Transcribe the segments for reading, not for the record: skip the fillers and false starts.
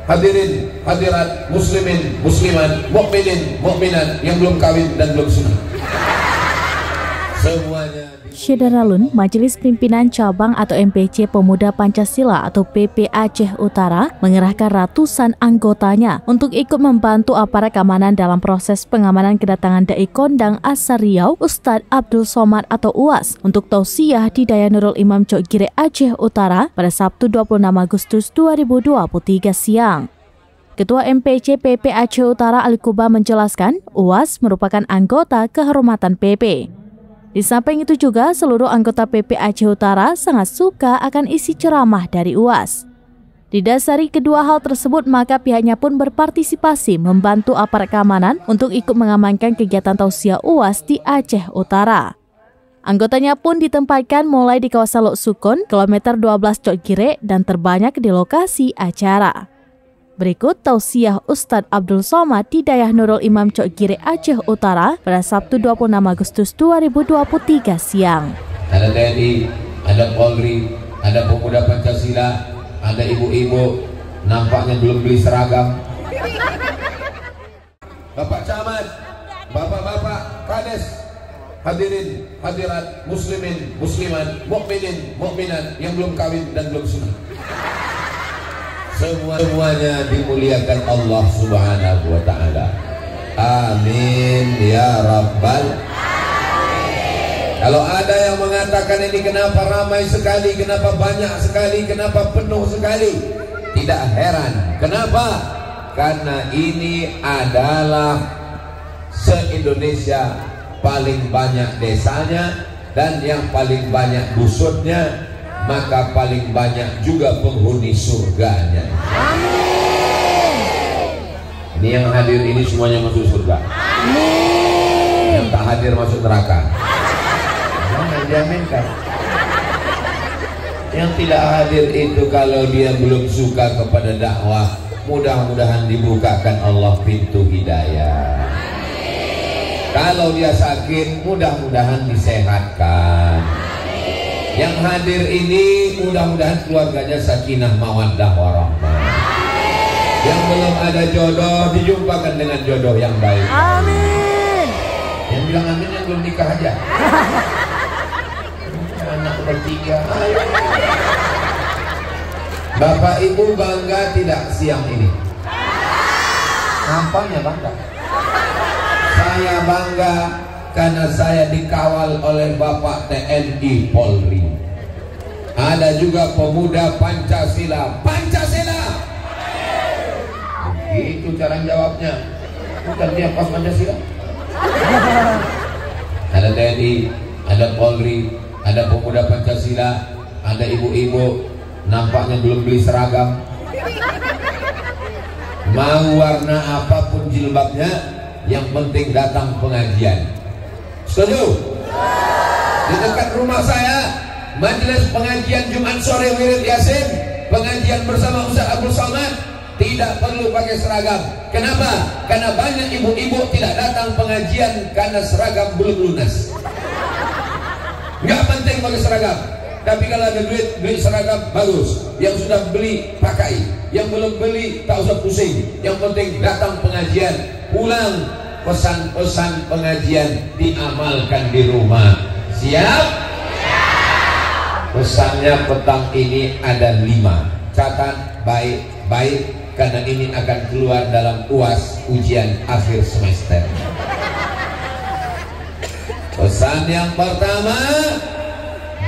hadirin, hadirat, muslimin, muslimat, mukminin, mukminat yang belum kawin dan belum sunat. Semuanya. Syederalun, Majelis Pimpinan Cabang atau MPC Pemuda Pancasila atau PP Aceh Utara mengerahkan ratusan anggotanya untuk ikut membantu aparat keamanan dalam proses pengamanan kedatangan Dai Kondang Asal Riau Ustadz Abdul Somad atau UAS untuk tausiah di Daya Nurul Imam Cok Gire Aceh Utara pada Sabtu 26 Agustus 2023 siang. Ketua MPC PP Aceh Utara Al-Kuba menjelaskan, UAS merupakan anggota kehormatan PP. Di samping itu juga, seluruh anggota PP Aceh Utara sangat suka akan isi ceramah dari UAS. Didasari kedua hal tersebut, maka pihaknya pun berpartisipasi membantu aparat keamanan untuk ikut mengamankan kegiatan tausiah UAS di Aceh Utara. Anggotanya pun ditempatkan mulai di kawasan Lok Sukun, kilometer 12 Cok Gire, dan terbanyak di lokasi acara. Berikut tausiah Ustadz Abdul Somad di Daya Nurul Imam Cok Gire Aceh Utara pada Sabtu 26 Agustus 2023 siang. Ada TNI, ada Polri, ada pemuda Pancasila, ada ibu-ibu, nampaknya belum beli seragam. Bapak Camat, bapak-bapak, kades, hadirin, hadirat, muslimin, muslimat, mukminin, mukminat yang belum kawin dan belum sunat. Semuanya dimuliakan Allah Subhanahu wa Ta'ala. Amin ya Rabbal Alamin. Kalau ada yang mengatakan ini kenapa ramai sekali, kenapa banyak sekali, kenapa penuh sekali, tidak heran. Kenapa? Karena ini adalah se-Indonesia paling banyak desanya dan yang paling banyak dusunnya, maka paling banyak juga penghuni surganya. Amin. Ini yang hadir ini semuanya masuk surga. Amin. Yang tak hadir masuk neraka. Jangan diaminkan. Yang tidak hadir itu kalau dia belum suka kepada dakwah, mudah-mudahan dibukakan Allah pintu hidayah. Kalau dia sakit, mudah-mudahan disehatkan. Yang hadir ini mudah-mudahan keluarganya sakinah mawaddah warahmah. Yang belum ada jodoh dijumpakan dengan jodoh yang baik. Amin. Yang bilang amin yang belum nikah aja. Anak bertiga. Bapak Ibu bangga tidak siang ini? Nampaknya bangga. Saya bangga karena saya dikawal oleh Bapak TNI Polri. Ada juga pemuda Pancasila. Pancasila. Itu cara jawabnya. Bukan dia pas Pancasila. Ada TNI, ada Polri, ada pemuda Pancasila, ada ibu-ibu, nampaknya belum beli seragam. Mau warna apapun jilbabnya, yang penting datang pengajian. Setuju? Di dekat rumah saya, majelis pengajian Jumat sore wirid Yasin, pengajian bersama Ustaz Abdul Somad, tidak perlu pakai seragam. Kenapa? Karena banyak ibu-ibu tidak datang pengajian karena seragam belum lunas. Nggak penting pakai seragam, tapi kalau ada duit, beli seragam bagus. Yang sudah beli pakai, yang belum beli tak usah pusing. Yang penting datang pengajian, pulang pesan-pesan pengajian diamalkan di rumah. Siap? Pesannya petang ini ada 5. Catat baik-baik karena ini akan keluar dalam UAS, ujian akhir semester. Pesan yang pertama,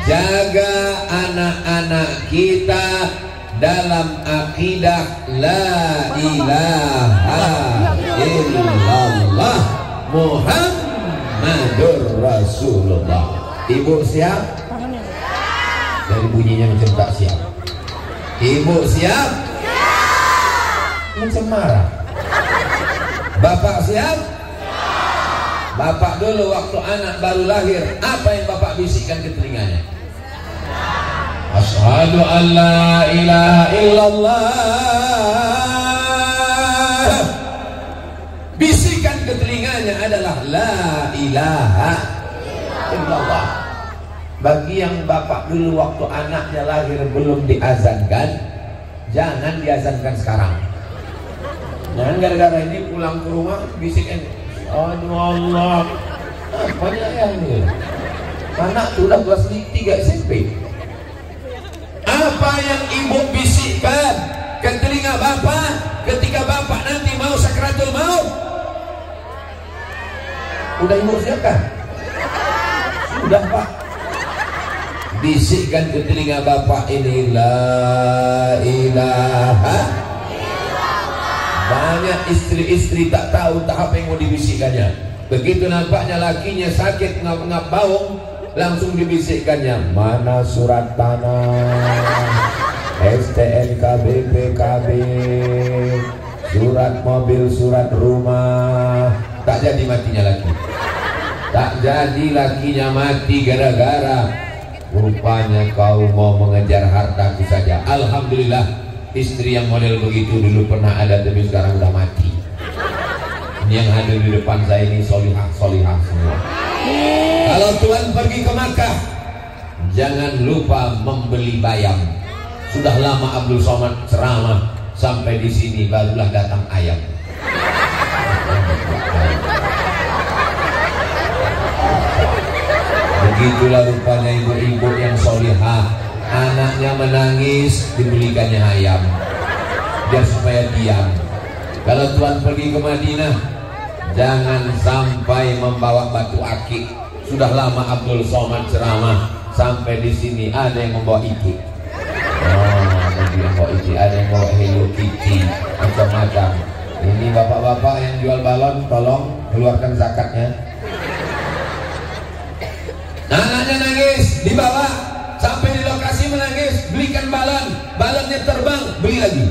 jaga anak-anak kita dalam akidah la ilaha illallah Muhammadur Rasulullah. Ibu siap? Dari bunyinya macam tak siap. Ibu siap? Macam marah. Bapak siap? Bapak dulu waktu anak baru lahir, apa yang bapak bisikkan ke telinganya? Asyhadu an la ilaha illallah. Bisikan ke telinganya adalah la ilaha illallah. Bagi yang bapak dulu waktu anaknya lahir belum diazankan, jangan diazankan sekarang. Jangan gara-gara ini pulang ke rumah bisikin, aduh Allah, apanya ya ini? Anak tuh udah kelas 3 SMP. Apa yang ibu bisikkan ke telinga bapak ketika bapak nanti mau sakratul maut? Udah ibu siapkan? Sudah pak. Bisikkan ke telinga bapak ini, la ilaha illallah. Banyak istri-istri tak tahu tahap yang mau dibisikkannya. Begitu nampaknya lakinya sakit ngap-ngap baung, langsung dibisikkannya, mana surat tanah, STNK, BPKB, surat mobil, surat rumah. Tak jadi matinya laki. Tak jadi lakinya mati gara-gara rupanya kau mau mengejar hartaku saja. Alhamdulillah, istri yang model begitu dulu pernah ada, tapi sekarang udah mati. Ini yang hadir di depan saya ini solihah semua. Kalau Tuhan pergi ke Makkah, jangan lupa membeli bayam. Sudah lama Abdul Somad ceramah, sampai di sini barulah datang ayam. Begitulah rupanya ibu-ibu yang solihah, anaknya menangis dibelikannya ayam biar supaya diam. Kalau Tuhan pergi ke Madinah, jangan sampai membawa batu akik. Sudah lama Abdul Somad ceramah, sampai di sini ada yang membawa iki. Ada yang membawa iki, ada yang membawa Hello Kitty, macam-macam. Ini bapak-bapak yang jual balon, tolong keluarkan zakatnya. Anaknya nangis, dibawa sampai di lokasi menangis, belikan balon, balonnya terbang, beli lagi.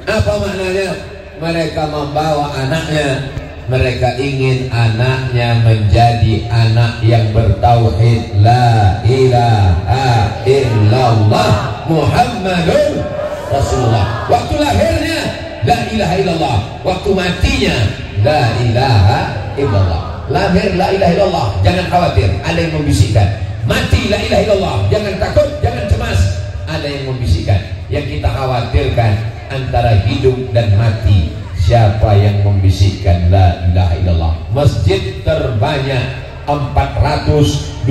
Apa maknanya? Mereka membawa anaknya, mereka ingin anaknya menjadi anak yang bertauhid, la ilaha illallah Muhammadun Rasulullah. Waktu lahirnya la ilaha illallah, waktu matinya la ilaha illallah. Lahir la ilaha illallah, jangan khawatir, ada yang membisikkan. Mati la ilaha illallah, jangan takut, jangan cemas, ada yang membisikkan. Yang kita khawatirkan antara hidup dan mati, siapa yang membisikkan la ilaha illallah. Masjid terbanyak 421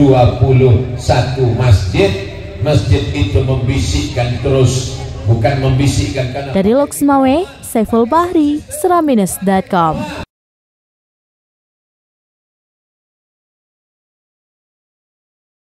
masjid. Masjid itu membisikkan terus, bukan membisikkan karena. Dari Loksmawe, Saiful Bahri, Seraminus.com.